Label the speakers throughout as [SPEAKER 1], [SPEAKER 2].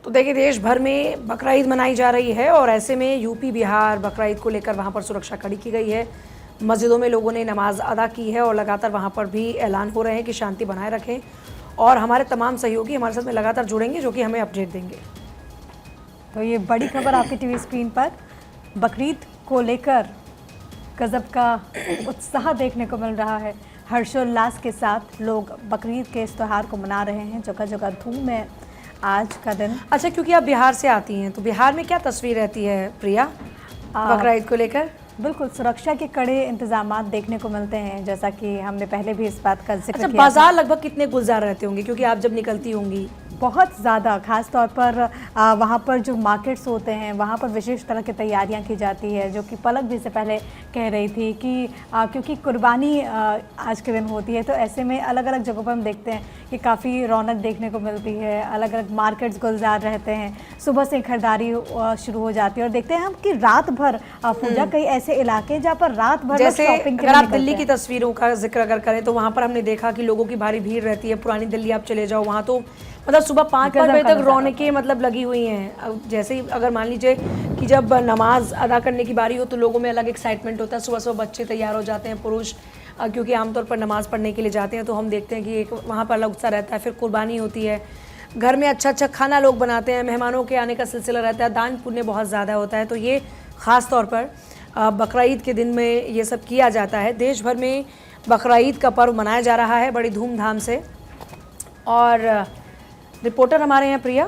[SPEAKER 1] तो देखिए, देश भर में बकरा ईद मनाई जा रही है और ऐसे में यूपी बिहार बकरा ईद को लेकर वहाँ पर सुरक्षा कड़ी की गई है। मस्जिदों में लोगों ने नमाज अदा की है और लगातार वहाँ पर भी ऐलान हो रहे हैं कि शांति बनाए रखें। और हमारे तमाम सहयोगी हमारे साथ में लगातार जुड़ेंगे जो कि हमें अपडेट देंगे।
[SPEAKER 2] तो ये बड़ी खबर आपकी टीवी स्क्रीन पर, बकरीद को लेकर गजब का उत्साह देखने को मिल रहा है। हर्षोल्लास के साथ लोग बकरीद के इस त्यौहार को मना रहे हैं। जगह जगह धूम है आज का दिन।
[SPEAKER 1] अच्छा, क्योंकि आप बिहार से आती हैं तो बिहार में क्या तस्वीर रहती है प्रिया बकरा ईद को लेकर?
[SPEAKER 2] बिल्कुल, सुरक्षा के कड़े इंतजामात देखने को मिलते हैं, जैसा कि हमने पहले भी इस बात का जिक्र किया।
[SPEAKER 1] बाजार लगभग कितने गुलजार रहते होंगे, क्योंकि आप जब निकलती होंगी?
[SPEAKER 2] बहुत ज़्यादा, खास तौर पर वहाँ पर जो मार्केट्स होते हैं वहाँ पर विशेष तरह की तैयारियाँ की जाती है, जो कि पलक भी से पहले कह रही थी कि क्योंकि कुर्बानी आज के दिन होती है, तो ऐसे में अलग अलग जगहों पर हम देखते हैं कि काफ़ी रौनक देखने को मिलती है। अलग अलग मार्केट्स गुलजार रहते हैं, सुबह से खरीदारी शुरू हो जाती है और देखते हैं हम कि रात भर पूजा, कई ऐसे इलाके हैं जहाँ पर रात भर
[SPEAKER 1] जैसे
[SPEAKER 2] शॉपिंग
[SPEAKER 1] अगर आप दिल्ली की तस्वीरों का जिक्र अगर करें तो वहाँ पर हमने देखा कि लोगों की भारी भीड़ रहती है। पुरानी दिल्ली आप चले जाओ, वहाँ तो मतलब सुबह 5 बजे तक रौनकें मतलब लगी हुई हैं। जैसे ही अगर मान लीजिए कि जब नमाज अदा करने की बारी हो तो लोगों में अलग एक्साइटमेंट होता है। सुबह सुबह बच्चे तैयार हो जाते हैं, पुरुष क्योंकि आमतौर पर नमाज पढ़ने के लिए जाते हैं, तो हम देखते हैं कि एक वहाँ पर अलग उत्साह रहता है। फिर कुर्बानी होती है, घर में अच्छा अच्छा खाना लोग बनाते हैं, मेहमानों के आने का सिलसिला रहता है, दान पुण्य बहुत ज़्यादा होता है। तो ये ख़ास तौर पर बकरा ईद के दिन में ये सब किया जाता है। देश भर में बकरा ईद का पर्व मनाया जा रहा है बड़ी धूमधाम से। और रिपोर्टर हमारे यहाँ प्रिया।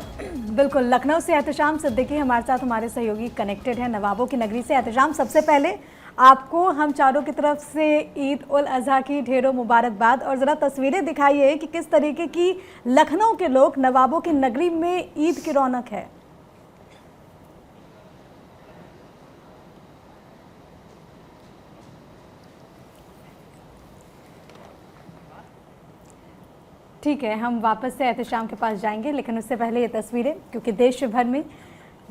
[SPEAKER 2] बिल्कुल, लखनऊ से एहतशाम सिद्दीकी हमारे साथ, हमारे सहयोगी कनेक्टेड है नवाबों की नगरी से। एहतशाम, सबसे पहले आपको हम चारों की तरफ से ईद उल अजहा की ढेरों मुबारकबाद, और ज़रा तस्वीरें दिखाइए कि किस तरीके की लखनऊ के लोग, नवाबों की नगरी में ईद की रौनक है। ठीक है, हम वापस से एहतशाम के पास जाएंगे, लेकिन उससे पहले ये तस्वीरें, क्योंकि देश भर में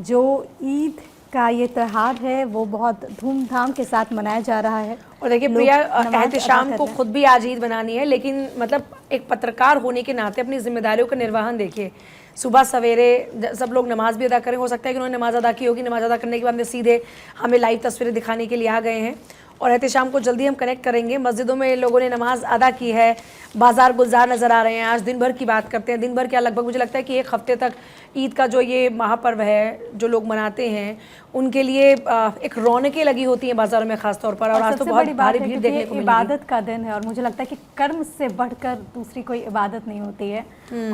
[SPEAKER 2] जो ईद का ये त्यौहार है वो बहुत धूमधाम के साथ मनाया जा रहा है।
[SPEAKER 1] और देखिए प्रिया, एहतशाम को खुद भी आज ईद मनानी है, लेकिन मतलब एक पत्रकार होने के नाते अपनी जिम्मेदारियों का निर्वहन देखिए। सुबह सवेरे सब लोग नमाज भी अदा करें, हो सकता है कि उन्होंने नमाज अदा की होगी, नमाज अदा करने के बाद में सीधे हमें लाइव तस्वीरें दिखाने के लिए आ गए हैं। और एहतशाम को जल्दी हम कनेक्ट करेंगे। मस्जिदों में लोगों ने नमाज अदा की है, बाजार गुलजार नज़र आ रहे हैं। आज दिन भर की बात करते हैं, दिन भर क्या, लगभग मुझे लगता है कि एक हफ्ते तक ईद का जो ये महापर्व है जो लोग मनाते हैं उनके लिए एक रौनकें लगी होती हैं बाजारों में खास तौर पर। और आज तो बहुत भारी भीड़ देखने को मिलेगी।
[SPEAKER 2] इबादत का दिन है और मुझे लगता है कि कर्म से बढ़कर दूसरी कोई इबादत नहीं होती है।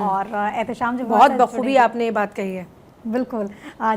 [SPEAKER 2] और एहतशाम जो
[SPEAKER 1] बहुत बखूबी आपने ये बात कही है।
[SPEAKER 2] बिल्कुल,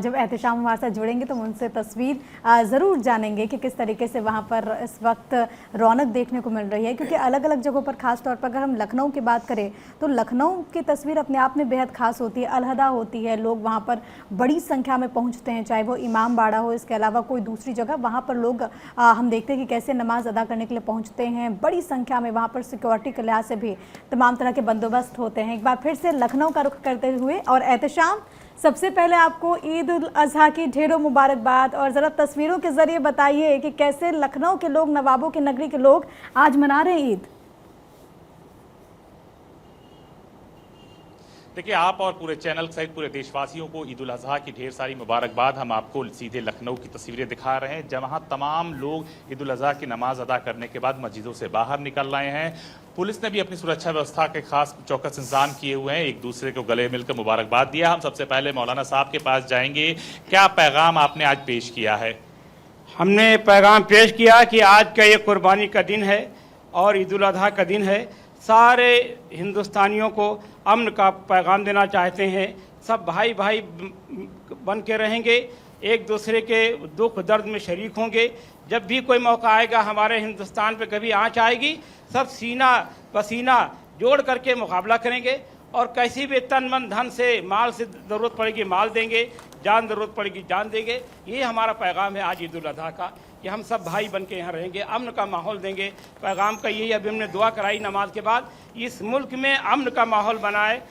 [SPEAKER 2] जब एहतशाम हमारे साथ जुड़ेंगे तो हम उनसे तस्वीर ज़रूर जानेंगे कि किस तरीके से वहाँ पर इस वक्त रौनक देखने को मिल रही है। क्योंकि अलग अलग जगहों पर, ख़ास तौर पर अगर हम लखनऊ की बात करें तो लखनऊ की तस्वीर अपने आप में बेहद ख़ास होती है, अलहदा होती है। लोग वहाँ पर बड़ी संख्या में पहुँचते हैं, चाहे वो इमाम बाड़ा हो, इसके अलावा कोई दूसरी जगह, वहाँ पर लोग हम देखते हैं कि कैसे नमाज अदा करने के लिए पहुँचते हैं बड़ी संख्या में। वहाँ पर सिक्योरिटी के लिहाज से भी तमाम तरह के बंदोबस्त होते हैं। एक बार फिर से लखनऊ का रुख करते हुए, और एहतशाम, सबसे पहले आपको ईद उल अजहा की ढेरों मुबारकबाद, और ज़रा तस्वीरों के ज़रिए बताइए कि कैसे लखनऊ के लोग, नवाबों की नगरी के लोग आज मना रहे हैं ईद।
[SPEAKER 3] देखिए, आप और पूरे चैनल सहित पूरे देशवासियों को ईद उल अजहा की ढेर सारी मुबारकबाद। हम आपको सीधे लखनऊ की तस्वीरें दिखा रहे हैं, जहां तमाम लोग ईद उल अजहा की नमाज अदा करने के बाद मस्जिदों से बाहर निकल रहे हैं। पुलिस ने भी अपनी सुरक्षा व्यवस्था के खास चौकस इंतजाम किए हुए हैं, एक दूसरे को गले मिलकर मुबारकबाद दिया। हम सबसे पहले मौलाना साहब के पास जाएंगे। क्या पैगाम आपने आज पेश किया है?
[SPEAKER 4] हमने पैगाम पेश किया कि आज का ये कुर्बानी का दिन है और ईद उल अजहा का दिन है। सारे हिंदुस्तानियों को अमन का पैगाम देना चाहते हैं। सब भाई भाई बन के रहेंगे, एक दूसरे के दुख दर्द में शरीक होंगे। जब भी कोई मौका आएगा, हमारे हिंदुस्तान पे कभी आँच आएगी, सब सीना पसीना जोड़ करके मुकाबला करेंगे और कैसी भी तन मन धन से, माल से ज़रूरत पड़ेगी माल देंगे, जान ज़रूरत पड़ेगी जान देंगे। ये हमारा पैगाम है आज ईद उल अजहा का, कि हम सब भाई बन के यहाँ रहेंगे, अमन का माहौल देंगे। पैगाम का यही, अभी हमने दुआ कराई नमाज के बाद, इस मुल्क में अमन का माहौल बनाए,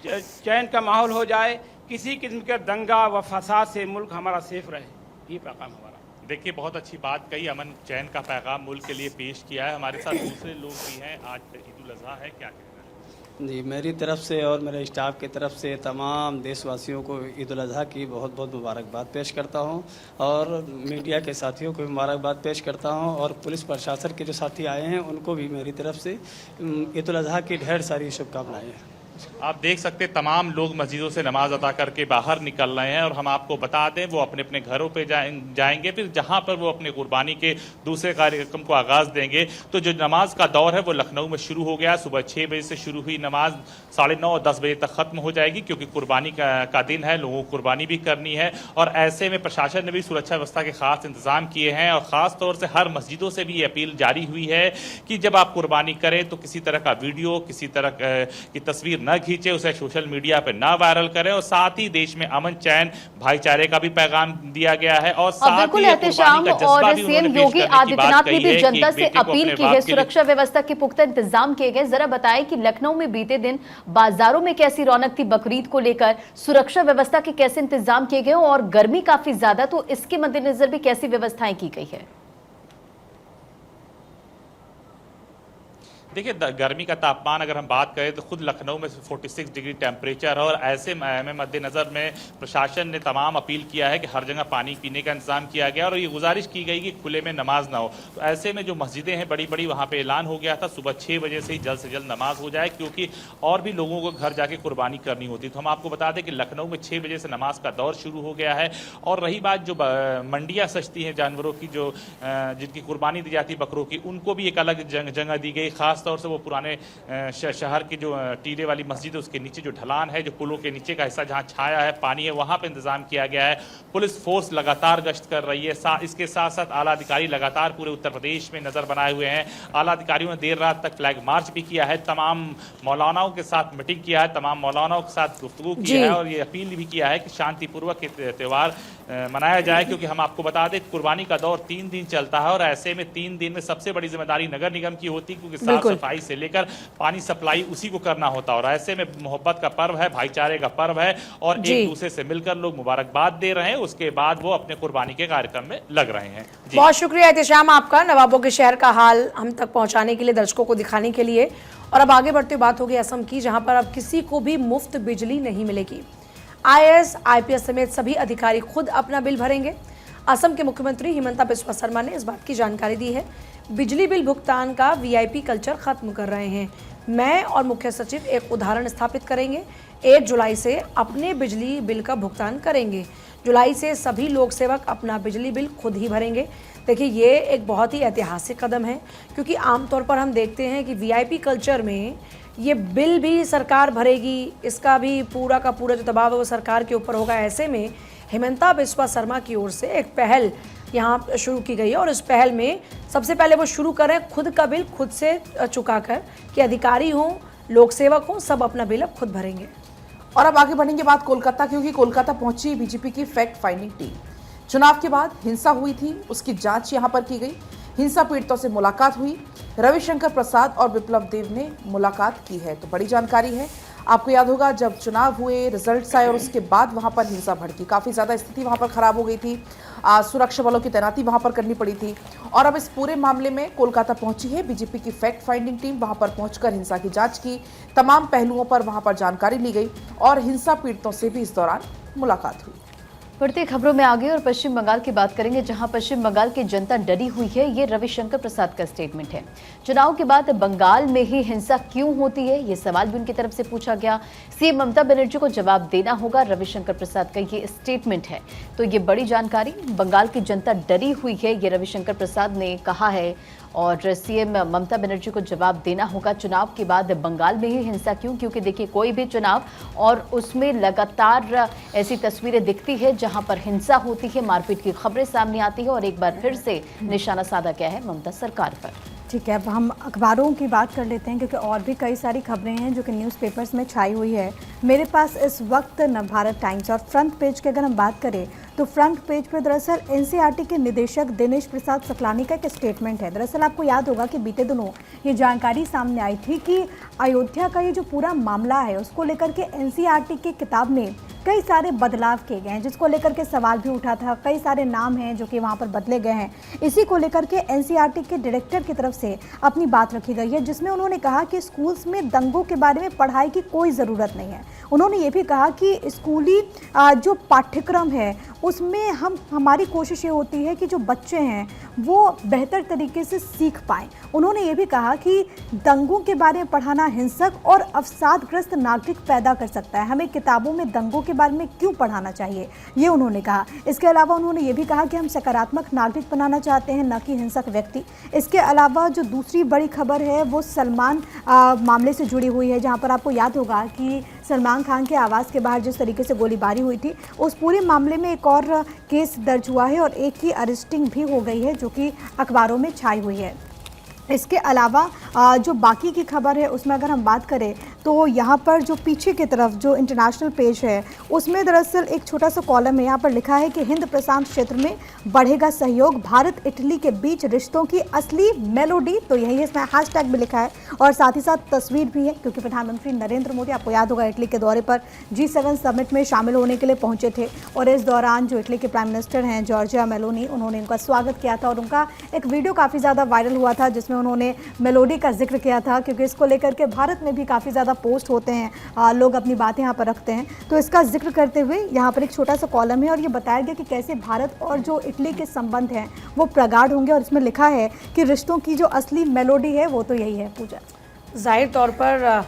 [SPEAKER 4] चैन का माहौल हो जाए, किसी किस्म के दंगा व फसाद से मुल्क हमारा सेफ रहे। ये पैगाम हमारा।
[SPEAKER 3] देखिए, बहुत अच्छी बात कही, अमन चैन का पैगाम मुल्क के लिए पेश किया है। हमारे साथ दूसरे लोग भी हैं, आज ईद उल अजहा है, क्या कहना है?
[SPEAKER 5] जी, मेरी तरफ से और मेरे स्टाफ की तरफ से तमाम देशवासियों को ईद उल अज़हा की बहुत बहुत मुबारकबाद पेश करता हूं और मीडिया के साथियों को भी मुबारकबाद पेश करता हूं और पुलिस प्रशासन के जो साथी आए हैं उनको भी मेरी तरफ से ईद उल अज़हा की ढेर सारी शुभकामनाएं हैं।
[SPEAKER 3] आप देख सकते हैं तमाम लोग मस्जिदों से नमाज अदा करके बाहर निकल रहे हैं और हम आपको बता दें वो अपने अपने घरों पे जाएंगे, फिर जहां पर वो अपने कुर्बानी के दूसरे कार्यक्रम को आगाज देंगे। तो जो नमाज का दौर है वो लखनऊ में शुरू हो गया। सुबह 6 बजे से शुरू हुई नमाज 9:30 और 10 बजे तक खत्म हो जाएगी, क्योंकि कुर्बानी का दिन है, लोगों को कुर्बानी भी करनी है। और ऐसे में प्रशासन ने भी सुरक्षा व्यवस्था के खास इंतजाम किए हैं और ख़ास तौर से हर मस्जिदों से भी ये अपील जारी हुई है कि जब आप कुर्बानी करें तो किसी तरह का वीडियो, किसी तरह की तस्वीर न खींचे, उसे सोशल मीडिया पे ना वायरल करें। और साथ ही देश में अमन, चैन, भाईचारे का भी पैगाम दिया गया है। और साथ
[SPEAKER 6] बिल्कुल
[SPEAKER 3] ही
[SPEAKER 6] एहतशाम और सीएम योगी आदित्यनाथ ने भी जनता से अपील की है, सुरक्षा व्यवस्था के पुख्ता इंतजाम किए गए। जरा बताएं कि लखनऊ में बीते दिन बाजारों में कैसी रौनक थी बकरीद को लेकर, सुरक्षा व्यवस्था के कैसे इंतजाम किए गए और गर्मी काफी ज्यादा, तो इसके मद्देनजर भी कैसी व्यवस्थाएं की गई है?
[SPEAKER 3] देखिए, गर्मी का तापमान अगर हम बात करें तो खुद लखनऊ में 46 डिग्री टेम्परेचर है। और ऐसे में मद्देनज़र में प्रशासन ने तमाम अपील किया है कि हर जगह पानी पीने का इंतजाम किया गया और ये गुजारिश की गई कि खुले में नमाज ना हो। तो ऐसे में जो मस्जिदें हैं बड़ी बड़ी, वहाँ पे ऐलान हो गया था सुबह 6 बजे से ही जल्द नमाज हो जाए, क्योंकि और भी लोगों को घर जाके कुर्बानी करनी होती। तो हम आपको बता दें कि लखनऊ में 6 बजे से नमाज का दौर शुरू हो गया है। और रही बात जो मंडियाँ सजती हैं जानवरों की, जो जिनकी कुर्बानी दी जाती है बकरों की, उनको भी एक अलग जगह दी गई। खास तौर से वो पुराने शहर की जो टीले वाली मस्जिद है उसके नीचे जो ढलान है, जो पुलों के नीचे का हिस्सा जहां छाया है, पानी है, वहां पे इंतजाम किया गया है। पुलिस फोर्स लगातार गश्त कर रही है। इसके साथ साथ आला अधिकारी लगातार पूरे उत्तर प्रदेश में नजर बनाए हुए हैं। आला अधिकारियों ने देर रात तक फ्लैग मार्च भी किया है, तमाम मौलानाओं के साथ मीटिंग किया है, तमाम मौलानाओं के साथ गुफ्तगू की है और ये अपील भी किया है कि शांतिपूर्वक त्यौहार मनाया जाए। क्योंकि हम आपको बता दें कुर्बानी का दौर 3 दिन चलता है और ऐसे में 3 दिन में सबसे बड़ी जिम्मेदारी नगर निगम की होती है, क्योंकि साफ सफाई से लेकर पानी सप्लाई उसी को करना होता है। और ऐसे में मोहब्बत का पर्व है, भाईचारे का पर्व है और एक दूसरे से मिलकर लोग मुबारकबाद दे रहे हैं, उसके बाद वो अपने कुर्बानी के कार्यक्रम में लग रहे हैं।
[SPEAKER 1] बहुत शुक्रिया एहतशाम आपका, नवाबों के शहर का हाल हम तक पहुंचाने के लिए, दर्शकों को दिखाने के लिए। और अब आगे बढ़ते बात होगी असम की, जहां पर अब किसी को भी मुफ्त बिजली नहीं मिलेगी। IAS, IPS समेत सभी अधिकारी खुद अपना बिल भरेंगे। असम के मुख्यमंत्री हिमंता बिस्वा शर्मा ने इस बात की जानकारी दी है। बिजली बिल भुगतान का VIP कल्चर खत्म कर रहे हैं। मैं और मुख्य सचिव एक उदाहरण स्थापित करेंगे। 1 जुलाई से अपने बिजली बिल का भुगतान करेंगे। जुलाई से सभी लोक सेवक अपना बिजली बिल खुद ही भरेंगे। देखिए, ये एक बहुत ही ऐतिहासिक कदम है, क्योंकि आमतौर पर हम देखते हैं कि VIP कल्चर में ये बिल भी सरकार भरेगी, इसका भी पूरा का पूरा जो दबाव है वो सरकार के ऊपर होगा। ऐसे में हिमंता बिस्वा शर्मा की ओर से एक पहल यहाँ शुरू की गई है और इस पहल में सबसे पहले वो शुरू करें खुद का बिल खुद से चुका कर, कि अधिकारी हों, लोक सेवक हों, सब अपना बिल अब खुद भरेंगे।
[SPEAKER 7] और अब आगे बढ़ेंगे बात कोलकाता, क्योंकि कोलकाता पहुंची बीजेपी की फैक्ट फाइंडिंग टीम। चुनाव के बाद हिंसा हुई थी, उसकी जांच यहां पर की गई। हिंसा पीड़ितों से मुलाकात हुई। रविशंकर प्रसाद और विप्लव देव ने मुलाकात की है। तो बड़ी जानकारी है। आपको याद होगा जब चुनाव हुए, रिजल्ट्स आए और उसके बाद वहां पर हिंसा भड़की, काफ़ी ज़्यादा स्थिति वहां पर खराब हो गई थी। सुरक्षा बलों की तैनाती वहां पर करनी पड़ी थी। और अब इस पूरे मामले में कोलकाता पहुंची है बीजेपी की फैक्ट फाइंडिंग टीम। वहां पर पहुंचकर हिंसा की जांच की, तमाम पहलुओं पर वहां पर जानकारी ली गई और हिंसा पीड़ितों से भी इस दौरान मुलाकात हुई।
[SPEAKER 6] बढ़ती खबरों में आगे और पश्चिम बंगाल की बात करेंगे, जहां पश्चिम बंगाल की जनता डरी हुई है। ये रविशंकर प्रसाद का स्टेटमेंट है। चुनाव के बाद बंगाल में ही हिंसा क्यों होती है, ये सवाल भी उनकी तरफ से पूछा गया। सीएम ममता बनर्जी को जवाब देना होगा, रविशंकर प्रसाद का ये स्टेटमेंट है। तो ये बड़ी जानकारी, बंगाल की जनता डरी हुई है, ये रविशंकर प्रसाद ने कहा है और सीएम ममता बनर्जी को जवाब देना होगा। चुनाव के बाद बंगाल में ही हिंसा क्यों, क्योंकि देखिए कोई भी चुनाव और उसमें लगातार ऐसी तस्वीरें दिखती है जहां पर हिंसा होती है, मारपीट की खबरें सामने आती है और एक बार फिर से निशाना साधा गया है ममता सरकार पर।
[SPEAKER 2] ठीक है, अब हम अखबारों की बात कर लेते हैं, क्योंकि और भी कई सारी खबरें हैं जो कि न्यूज़पेपर्स में छाई हुई है। मेरे पास इस वक्त नवभारत टाइम्स और फ्रंट पेज की अगर हम बात करें तो फ्रंट पेज पे दरअसल NCERT के निदेशक दिनेश प्रसाद सकलानी का एक स्टेटमेंट है। दरअसल आपको याद होगा कि बीते दिनों ये जानकारी सामने आई थी कि अयोध्या का ये जो पूरा मामला है उसको लेकर के NCERT की किताब में कई सारे बदलाव किए गए हैं, जिसको लेकर के सवाल भी उठा था। कई सारे नाम हैं जो कि वहाँ पर बदले गए हैं। इसी को लेकर के एनसीईआरटी के डायरेक्टर की तरफ से अपनी बात रखी गई है, जिसमें उन्होंने कहा कि स्कूल्स में दंगों के बारे में पढ़ाई की कोई ज़रूरत नहीं है। उन्होंने ये भी कहा कि स्कूली जो पाठ्यक्रम है उसमें हमारी कोशिश ये होती है कि जो बच्चे हैं वो बेहतर तरीके से सीख पाएँ। उन्होंने ये भी कहा कि दंगों के बारे में पढ़ाना हिंसक और अवसादग्रस्त नागरिक पैदा कर सकता है। हमें किताबों में दंगों के बारे में क्यों पढ़ाना चाहिए, ये उन्होंने कहा। इसके अलावा उन्होंने ये भी कहा कि हम सकारात्मक नागरिक बनाना चाहते हैं, न कि हिंसक व्यक्ति। इसके अलावा जो दूसरी बड़ी खबर है वो सलमान मामले से जुड़ी हुई है, जहाँ पर आपको याद होगा कि सलमान खान के आवास के बाहर जिस तरीके से गोलीबारी हुई थी, उस पूरे मामले में एक और केस दर्ज हुआ है और एक की अरेस्टिंग भी हो गई है, जो कि अखबारों में छाई हुई है। इसके अलावा जो बाकी की खबर है उसमें अगर हम बात करें तो यहाँ पर जो पीछे की तरफ जो इंटरनेशनल पेज है उसमें दरअसल एक छोटा सा कॉलम है। यहाँ पर लिखा है कि हिंद प्रशांत क्षेत्र में बढ़ेगा सहयोग, भारत इटली के बीच रिश्तों की असली मेलोडी। तो यही है, इसमें हैशटैग भी लिखा है और साथ ही साथ तस्वीर भी है, क्योंकि प्रधानमंत्री नरेंद्र मोदी, आपको याद होगा, इटली के दौरे पर G7 समिट में शामिल होने के लिए पहुंचे थे और इस दौरान जो इटली के प्राइम मिनिस्टर हैं जॉर्जिया मेलोनी, उन्होंने उनका स्वागत किया था और उनका एक वीडियो काफ़ी ज़्यादा वायरल हुआ था जिसमें उन्होंने मेलोडी का जिक्र किया था, क्योंकि इसको लेकर के भारत में भी काफ़ी ज़्यादा पोस्ट होते हैं, लोग अपनी बातें यहाँ पर रखते हैं। तो इसका जिक्र करते हुए यहाँ पर एक छोटा सा कॉलम है और ये बताया गया कि कैसे भारत और जो इटली के संबंध हैं वो प्रगाढ़ होंगे और इसमें लिखा है कि रिश्तों की जो असली मेलोडी है वो तो यही है। पूजा,
[SPEAKER 1] जाहिर तौर पर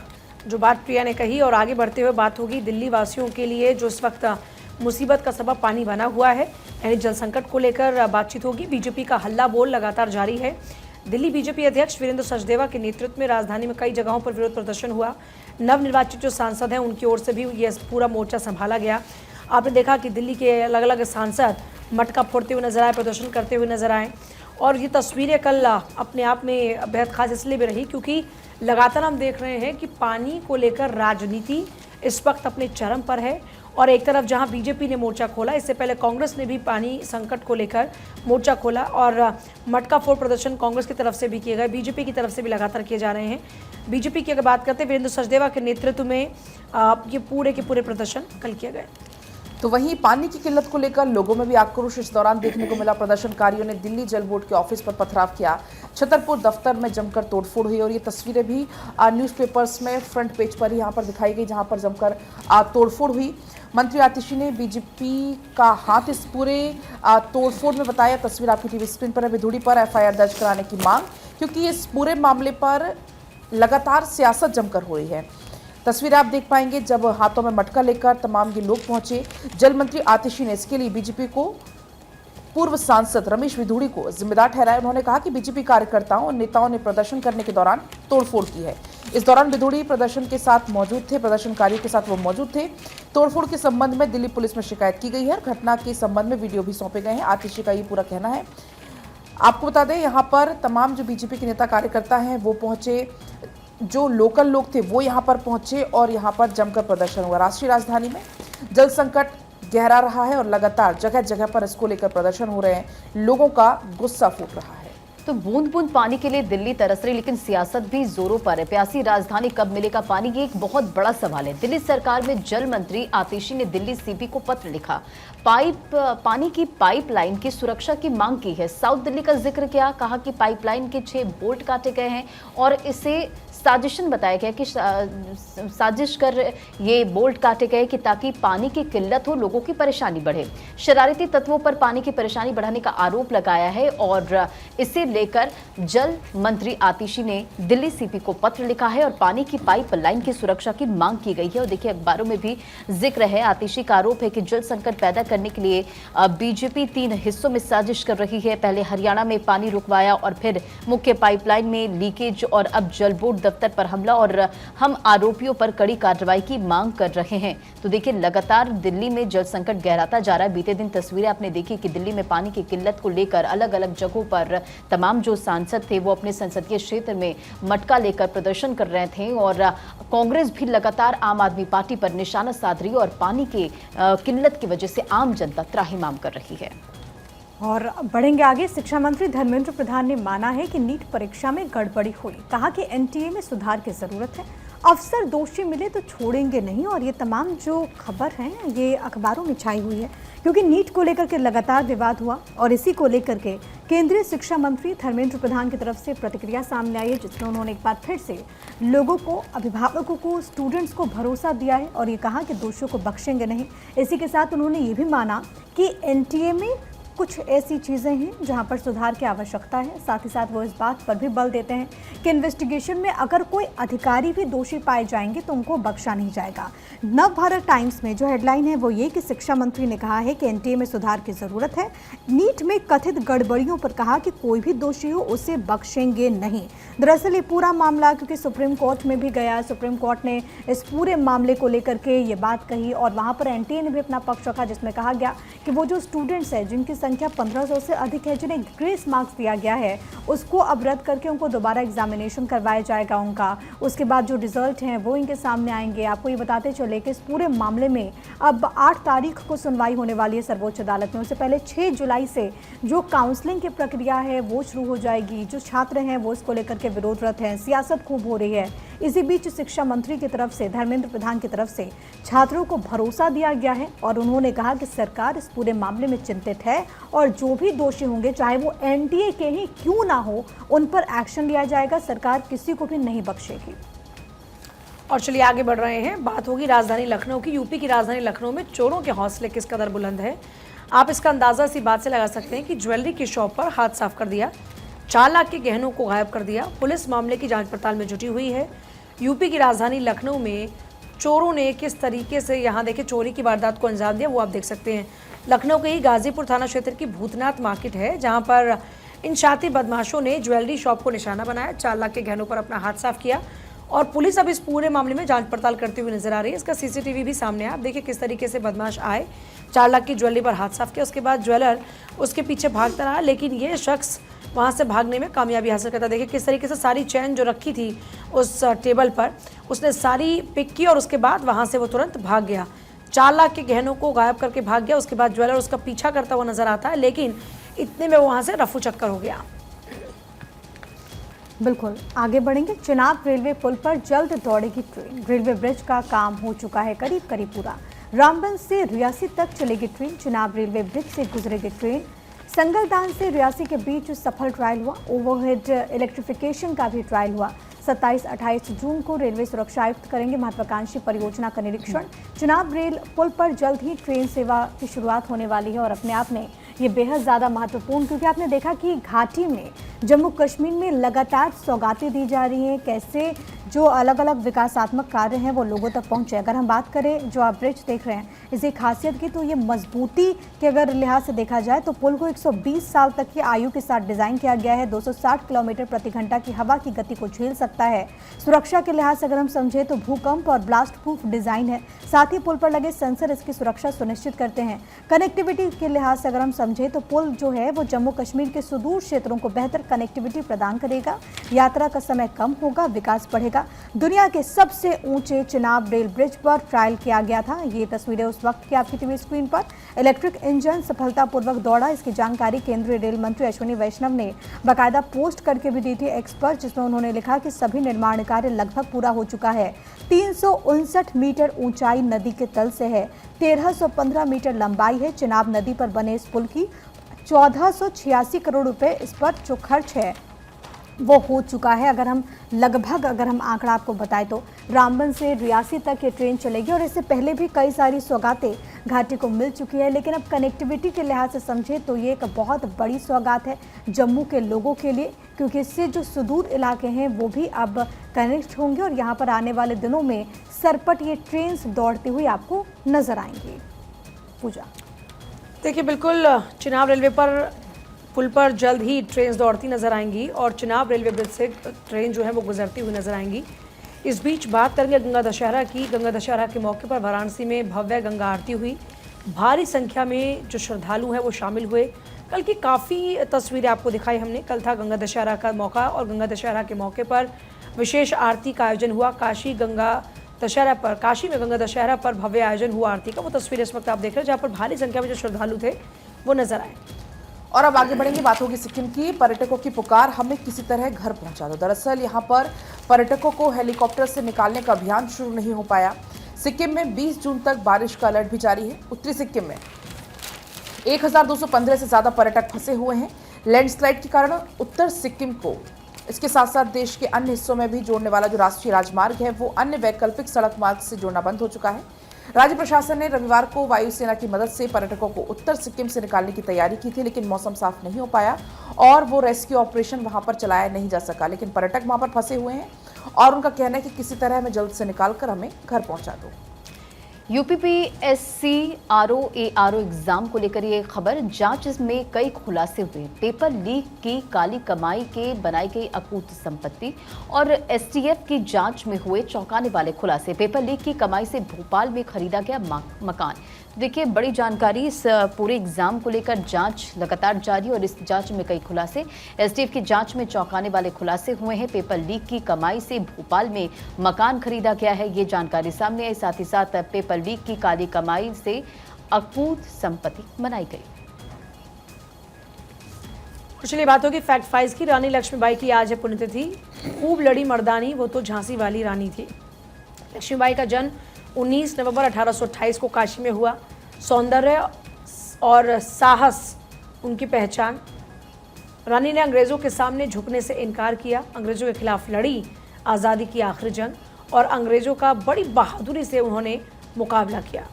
[SPEAKER 1] जो बात प्रिया ने कही और आगे बढ़ते हुए बात होगी दिल्ली वासियों के लिए जो इस वक्त मुसीबत का सबब पानी बना हुआ है, यानी जल संकट को लेकर बातचीत होगी। बीजेपी का हल्ला बोल लगातार जारी है। दिल्ली बीजेपी अध्यक्ष वीरेंद्र सचदेवा के नेतृत्व में राजधानी में कई जगहों पर विरोध प्रदर्शन हुआ। नवनिर्वाचित जो सांसद हैं उनकी ओर से भी ये पूरा मोर्चा संभाला गया। आपने देखा कि दिल्ली के अलग अलग सांसद मटका फोड़ते हुए नजर आए, प्रदर्शन करते हुए नजर आए और ये तस्वीरें कल अपने आप में बेहद खास इसलिए भी रही क्योंकि लगातार हम देख रहे हैं कि पानी को लेकर राजनीति इस वक्त अपने चरम पर है और एक तरफ जहां बीजेपी ने मोर्चा खोला, इससे पहले कांग्रेस ने भी पानी संकट को लेकर मोर्चा खोला और मटका फोड़ प्रदर्शन कांग्रेस की तरफ से भी किए गए, बीजेपी की तरफ से भी लगातार किए जा रहे हैं। बीजेपी की अगर बात करते हैं, वीरेंद्र सचदेवा के नेतृत्व में ये पूरे के पूरे प्रदर्शन कल किए गए।
[SPEAKER 7] तो वहीं पानी की किल्लत को लेकर लोगों में भी आक्रोश इस दौरान देखने को मिला। प्रदर्शनकारियों ने दिल्ली जल बोर्ड के ऑफिस पर पथराव किया, छतरपुर दफ्तर में जमकर तोड़फोड़ हुई और ये तस्वीरें भी न्यूज़पेपर्स में फ्रंट पेज पर ही यहाँ पर दिखाई गई, जहाँ पर जमकर तोड़फोड़ हुई। मंत्री आतिशी ने बीजेपी का हाथ इस पूरे तोड़फोड़ में बताया। तस्वीर आपकी टीवी स्क्रीन पर है। विधुड़ी पर एफआईआर दर्ज कराने की मांग, क्योंकि इस पूरे मामले पर लगातार सियासत जमकर हो रही है। तस्वीर आप देख पाएंगे जब हाथों में मटका लेकर तमाम ये लोग पहुंचे। जल मंत्री आतिशी ने इसके लिए बीजेपी को पूर्व सांसद रमेश विधुड़ी को जिम्मेदार ठहराया। उन्होंने कहा कि बीजेपी कार्यकर्ताओं और नेताओं ने प्रदर्शन करने के दौरान तोड़फोड़ की है। इस दौरान विधुड़ी प्रदर्शन के साथ मौजूद थे, प्रदर्शनकारियों के साथ वो मौजूद थे। तोड़फोड़ के संबंध में दिल्ली पुलिस में शिकायत की गई है और घटना के संबंध में वीडियो भी सौंपे गए हैं। आतिशी का ये पूरा कहना है। आपको बता दें, यहाँ पर तमाम जो बीजेपी के नेता कार्यकर्ता हैं वो पहुंचे, जो लोकल लोग थे वो यहाँ पर पहुंचे और यहाँ पर जमकर प्रदर्शन हुआ। राष्ट्रीय राजधानी में जल संकट गहरा रहा है और लगातार जगह जगह पर इसको लेकर प्रदर्शन हो रहे हैं। लोगों का गुस्सा फूट रहा है।
[SPEAKER 6] तो बूंद बूंद पानी के लिए दिल्ली तरस रही, लेकिन सियासत भी जोरों पर है। प्यासी राजधानी कब मिलेगा पानी, ये एक बहुत बड़ा सवाल है। दिल्ली सरकार में जल मंत्री आतिशी ने दिल्ली सीपी को पत्र लिखा, पानी की पाइपलाइन की सुरक्षा की मांग की है। साउथ दिल्ली का जिक्र किया, कहा कि पाइपलाइन के 6 बोल्ट काटे गए हैं और इसे साजिशन बताया गया कि साजिश कर ये बोल्ट काटे गए कि ताकि पानी की किल्लत हो, लोगों की परेशानी बढ़े। शरारती तत्वों पर पानी की परेशानी बढ़ाने का आरोप लगाया है और इसे लेकर जल मंत्री आतिशी ने दिल्ली सीपी को पत्र लिखा है और पानी की पाइपलाइन की सुरक्षा की मांग की गई है। और देखिए अखबारों में भी जिक्र है। आतिशी का आरोप है कि जल संकट पैदा करने के लिए बीजेपी 3 हिस्सों में साजिश कर रही है। पहले हरियाणा में पानी रुकवाया और फिर मुख्य पाइपलाइन में लीकेज और अब जल बोर्ड दफ्तर पर हमला और हम आरोपियों पर कड़ी कार्रवाई की मांग कर रहे हैं। तो देखिए लगातार दिल्ली में जल संकट गहराता जा रहा है। बीते दिन तस्वीरें आपने देखी कि दिल्ली में पानी की किल्लत को लेकर अलग अलग जगहों पर तमाम जो सांसद थे वो अपने संसदीय क्षेत्र में मटका लेकर प्रदर्शन कर रहे थे और कांग्रेस भी लगातार आम आदमी पार्टी पर निशाना साध रही है और पानी की किल्लत की वजह से आम जनता त्राहिमाम कर रही है।
[SPEAKER 2] और बढ़ेंगे आगे। शिक्षा मंत्री धर्मेंद्र प्रधान ने माना है कि नीट परीक्षा में गड़बड़ी हुई, कहा कि एनटीए में सुधार की जरूरत है। अफसर दोषी मिले तो छोड़ेंगे नहीं। और ये तमाम जो खबर है ये अखबारों में छाई हुई है, क्योंकि नीट को लेकर के लगातार विवाद हुआ और इसी को लेकर के केंद्रीय शिक्षा मंत्री धर्मेंद्र प्रधान की तरफ से प्रतिक्रिया सामने आई है, जिसमें उन्होंने एक बार फिर से लोगों को, अभिभावकों को, स्टूडेंट्स को भरोसा दिया है और ये कहा कि दोषियों को बख्शेंगे नहीं। इसी के साथ उन्होंने ये भी माना कि एनटीए में कुछ ऐसी चीज़ें हैं जहां पर सुधार की आवश्यकता है। साथ ही साथ वो इस बात पर भी बल देते हैं कि इन्वेस्टिगेशन में अगर कोई अधिकारी भी दोषी पाए जाएंगे तो उनको बख्शा नहीं जाएगा। नव भारत टाइम्स में जो हेडलाइन है वो ये कि शिक्षा मंत्री ने कहा है कि एनटीए में सुधार की ज़रूरत है। नीट में कथित गड़बड़ियों पर कहा कि कोई भी दोषी हो उसे बख्शेंगे नहीं। दरअसल ये पूरा मामला क्योंकि सुप्रीम कोर्ट में भी गया, सुप्रीम कोर्ट ने इस पूरे मामले को लेकर के ये बात कही और वहाँ पर एनटीए ने भी अपना पक्ष रखा, जिसमें कहा गया कि वो जो स्टूडेंट्स हैं जिनकी संख्या 1500 से अधिक है, जिन्हें ग्रेस मार्क्स दिया गया है, उसको अब रद्द करके उनको दोबारा एग्जामिनेशन करवाया जाएगा उनका। उसके बाद जो रिजल्ट हैं वो इनके सामने आएंगे। आपको ये बताते चले कि इस पूरे मामले में अब 8 तारीख को सुनवाई होने वाली है सर्वोच्च अदालत में। उससे पहले 6 जुलाई से जो काउंसलिंग की प्रक्रिया है वो शुरू हो जाएगी। जो छात्र हैं वो इसको लेकर के विरोधरत हैं, सियासत खूब हो रही है। इसी बीच शिक्षा मंत्री की तरफ से, धर्मेंद्र प्रधान की तरफ से छात्रों को भरोसा दिया गया है और उन्होंने कहा कि सरकार इस पूरे मामले में चिंतित है और जो भी दोषी होंगे, चाहे वो एनटीए के ही क्यों ना हो, उन पर एक्शन लिया जाएगा। सरकार किसी को भी नहीं बख्शेगी।
[SPEAKER 1] और चलिए आगे बढ़ रहे हैं, बात होगी राजधानी लखनऊ की। यूपी की राजधानी लखनऊ में चोरों के हौसले किस कदर बुलंद है, आप इसका अंदाजा इसी बात से लगा सकते हैं कि ज्वेलरी की शॉप पर हाथ साफ कर दिया, 4 लाख के गहनों को गायब कर दिया। पुलिस मामले की जांच पड़ताल में जुटी हुई है। यूपी की राजधानी लखनऊ में चोरों ने किस तरीके से यहाँ देखिए चोरी की वारदात को अंजाम दिया, वो आप देख सकते हैं। लखनऊ के ही गाजीपुर थाना क्षेत्र की भूतनाथ मार्केट है, जहाँ पर इन शातिर बदमाशों ने ज्वेलरी शॉप को निशाना बनाया, 4 लाख के गहनों पर अपना हाथ साफ किया और पुलिस अब इस पूरे मामले में जांच पड़ताल करती हुई नजर आ रही है। इसका सीसीटीवी भी सामने है। आप देखिए किस तरीके से बदमाश आए, 4 लाख की ज्वेलरी पर हाथ साफ किया, उसके बाद ज्वेलर उसके पीछे भागता रहा, लेकिन ये शख्स वहाँ से भागने में कामयाबी हासिल करता। देखिए किस तरीके से सारी चैन जो रखी थी उस टेबल पर उसने सारी पिक की और उसके बाद वहाँ से वो तुरंत भाग गया। 4 लाख के गहनों को गायब करके भाग गया। उसके बाद ज्वेलर उसका पीछा करता हुआ नजर आता है, लेकिन इतने में वहाँ से रफू चक्कर हो गया।
[SPEAKER 2] बिल्कुल आगे बढ़ेंगे। चिनाब रेलवे पुल पर जल्द दौड़ेगी ट्रेन। रेलवे ब्रिज का काम हो चुका है करीब करीब पूरा। रामबन से रियासी तक चलेगी ट्रेन। चिनाब रेलवे ब्रिज से गुजरेगी ट्रेन। संगलदान से रियासी के बीच सफल ट्रायल हुआ। ओवरहेड इलेक्ट्रिफिकेशन का भी ट्रायल हुआ। 27-28 जून को रेलवे सुरक्षा आयुक्त करेंगे महत्वाकांक्षी परियोजना का निरीक्षण। चिनाब रेल पुल पर जल्द ही ट्रेन सेवा की शुरुआत होने वाली है और अपने आप में ये बेहद ज़्यादा महत्वपूर्ण, क्योंकि आपने देखा कि घाटी में, जम्मू कश्मीर में लगातार सौगातें दी जा रही हैं, कैसे जो अलग अलग विकासात्मक कार्य हैं वो लोगों तक पहुंचे। अगर हम बात करें जो आप ब्रिज देख रहे हैं इसकी खासियत की, तो ये मजबूती के अगर लिहाज से देखा जाए तो पुल को 120 साल तक की आयु के साथ डिज़ाइन किया गया है। 260 किलोमीटर प्रति घंटा की हवा की गति को झेल सकता है। सुरक्षा के लिहाज से अगर हम समझें तो भूकंप और ब्लास्ट प्रूफ डिज़ाइन है। साथ ही पुल पर लगे सेंसर इसकी सुरक्षा सुनिश्चित करते हैं। कनेक्टिविटी के लिहाज से अगर हम समझें तो पुल जो है वो जम्मू कश्मीर के सुदूर क्षेत्रों को बेहतर कनेक्टिविटी प्रदान करेगा। यात्रा का समय कम होगा, विकास बढ़ेगा। दुनिया के सबसे ऊंचे चिनाब रेल ब्रिज पर ट्रायल किया गया था। ये तस्वीरें उस वक्त की आपकी टीवी स्क्रीन पर। इलेक्ट्रिक इंजन सफलतापूर्वक दौड़ा, इसकी जानकारी केंद्रीय रेल मंत्री अश्विनी वैष्णव ने बाकायदा पोस्ट करके भी दी थी एक्स पर, जिसमें उन्होंने लिखा कि सभी निर्माण कार्य लगभग पूरा हो चुका है। 359 मीटर ऊंचाई नदी के तल से है। 1315 मीटर लंबाई है। चिनाब नदी पर बने इस पुल की 1486 करोड़ रुपए इस पर जो खर्च है वो हो चुका है। अगर हम आंकड़ा आपको बताएं तो रामबन से रियासी तक ये ट्रेन चलेगी और इससे पहले भी कई सारी सौगातें घाटी को मिल चुकी है, लेकिन अब कनेक्टिविटी के लिहाज से समझे तो ये एक बहुत बड़ी सौगात है जम्मू के लोगों के लिए, क्योंकि इससे जो सुदूर इलाके हैं वो भी अब कनेक्ट होंगे और यहाँ पर आने वाले दिनों में सरपट ये ट्रेन दौड़ती हुई आपको नजर आएंगी। पूजा
[SPEAKER 1] देखिए बिल्कुल चिनाब रेलवे पर पुल पर जल्द ही ट्रेन दौड़ती नजर आएंगी और चिनाब रेलवे ब्रिज से ट्रेन जो है वो गुजरती हुई नजर आएंगी। इस बीच बात करेंगे गंगा दशहरा की। गंगा दशहरा के मौके पर वाराणसी में भव्य गंगा आरती हुई। भारी संख्या में जो श्रद्धालु हैं वो शामिल हुए। कल की काफ़ी तस्वीरें आपको दिखाई हमने। कल था गंगा दशहरा का मौका और गंगा दशहरा के मौके पर विशेष आरती का आयोजन हुआ। काशी में गंगा दशहरा पर भव्य आयोजन हुआ आरती का। वो तस्वीरें इस वक्त आप देख रहे हैं जहाँ पर भारी संख्या में जो श्रद्धालु थे वो नजर आए।
[SPEAKER 7] और अब आगे बढ़ेंगे, बात होगी सिक्किम की। पर्यटकों की पुकार, हमें किसी तरह घर पहुंचा दो। दरअसल यहां पर पर्यटकों को हेलीकॉप्टर से निकालने का अभियान शुरू नहीं हो पाया। सिक्किम में 20 जून तक बारिश का अलर्ट भी जारी है। उत्तरी सिक्किम में 1215 से ज्यादा पर्यटक फंसे हुए हैं। लैंडस्लाइड के कारण उत्तर सिक्किम को इसके साथ साथ देश के अन्य हिस्सों में भी जोड़ने वाला जो राष्ट्रीय राजमार्ग है वो अन्य वैकल्पिक सड़क मार्ग से जोड़ना बंद हो चुका है। राज्य प्रशासन ने रविवार को वायुसेना की मदद से पर्यटकों को उत्तर सिक्किम से निकालने की तैयारी की थी, लेकिन मौसम साफ नहीं हो पाया और वो रेस्क्यू ऑपरेशन वहां पर चलाया नहीं जा सका। लेकिन पर्यटक वहां पर फंसे हुए हैं और उनका कहना है कि किसी तरह हमें जल्द से निकालकर हमें घर पहुंचा दो।
[SPEAKER 6] यूपीपीएससी आरओ एग्जाम को लेकर ये खबर, जांच में कई खुलासे हुए। पेपर लीक की काली कमाई के बनाई गई अकूत संपत्ति और एसटीएफ की जांच में हुए चौंकाने वाले खुलासे। पेपर लीक की कमाई से भोपाल में खरीदा गया मकान। देखिए, बड़ी जानकारी, इस पूरे एग्जाम को लेकर जांच लगातार जारी और इस जांच में कई खुलासे। एसटीएफ की जांच में चौंकाने वाले खुलासे हुए हैं। पेपर लीक की कमाई से भोपाल में मकान खरीदा गया है, ये जानकारी सामने आई। साथ ही साथ पेपर लीक की काली कमाई से अकूत संपत्ति बनाई गई।
[SPEAKER 1] चलिए बात होगी फैक्ट फाइज की। रानी लक्ष्मीबाई की आज है पुण्यतिथि। खूब लड़ी मर्दानी, वो तो झांसी वाली रानी थी। लक्ष्मीबाई का जन्म 19 नवंबर 1828 को काशी में हुआ। सौंदर्य और साहस उनकी पहचान। रानी ने अंग्रेजों के सामने झुकने से इनकार किया, अंग्रेजों के खिलाफ लड़ी, आज़ादी की आखिरी जंग और अंग्रेजों का बड़ी बहादुरी से उन्होंने मुकाबला किया।